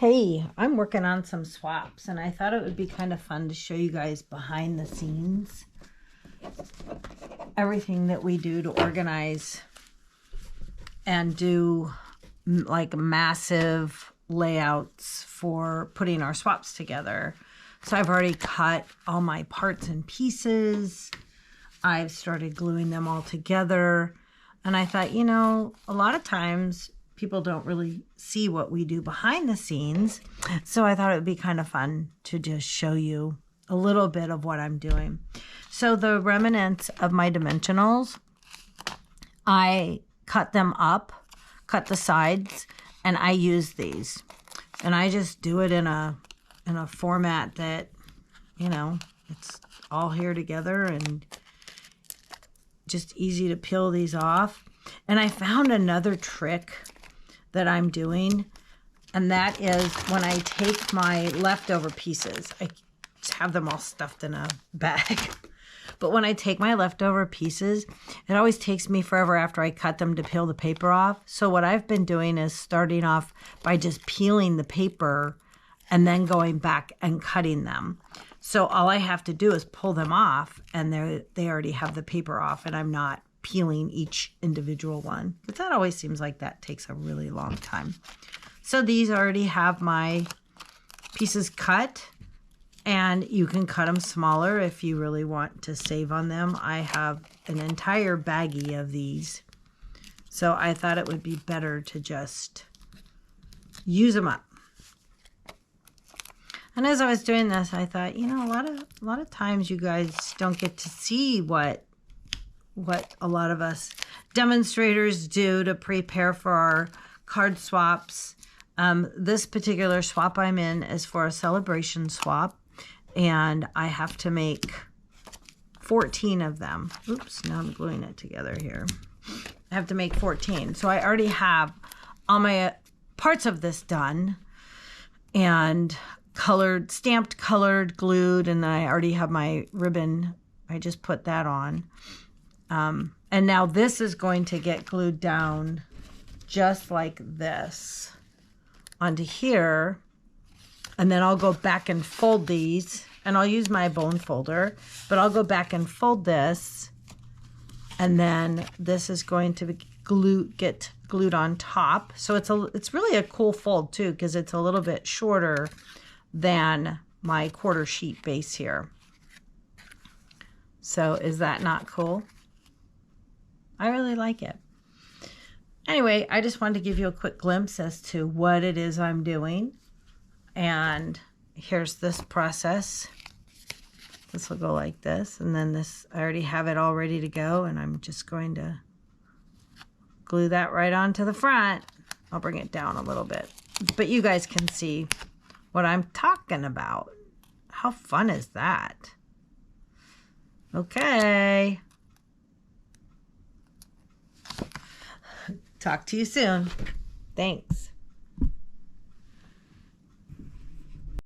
Hey, I'm working on some swaps and I thought it would be kind of fun to show you guys behind the scenes everything that we do to organize and do like massive layouts for putting our swaps together. So I've already cut all my parts and pieces. I've started gluing them all together. And I thought, you know, a lot of times people don't really see what we do behind the scenes. So I thought it would be kind of fun to just show you a little bit of what I'm doing. So the remnants of my dimensionals, I cut them up, cut the sides, and I use these. And I just do it in a format that, you know, it's all here together and just easy to peel these off. And I found another trick that I'm doing, and that is when I take my leftover pieces, I just have them all stuffed in a bag. But when I take my leftover pieces, it always takes me forever after I cut them to peel the paper off. So what I've been doing is starting off by just peeling the paper and then going back and cutting them. So all I have to do is pull them off, and they already have the paper off, and I'm not peeling each individual one. But that always seems like that takes a really long time. So these already have my pieces cut, and you can cut them smaller if you really want to save on them. I have an entire baggie of these, so I thought it would be better to just use them up. And as I was doing this, I thought, you know, a lot of times you guys don't get to see what a lot of us demonstrators do to prepare for our card swaps. This particular swap I'm in is for a Sale-a-Bration swap, and I have to make 14 of them. Oops, now I'm gluing it together here. I have to make 14. So I already have all my parts of this done and colored, stamped, colored, glued, and I already have my ribbon. I just put that on. And now this is going to get glued down just like this onto here. And then I'll go back and fold these, and I'll use my bone folder, but I'll go back and fold this. And then this is going to get glued on top. So it's really a cool fold too, because it's a little bit shorter than my quarter sheet base here. So is that not cool? I really like it. Anyway, I just wanted to give you a quick glimpse as to what it is I'm doing. And here's this process. This will go like this. And then this, I already have it all ready to go. And I'm just going to glue that right onto the front. I'll bring it down a little bit. But you guys can see what I'm talking about. How fun is that? Okay. Talk to you soon. Thanks.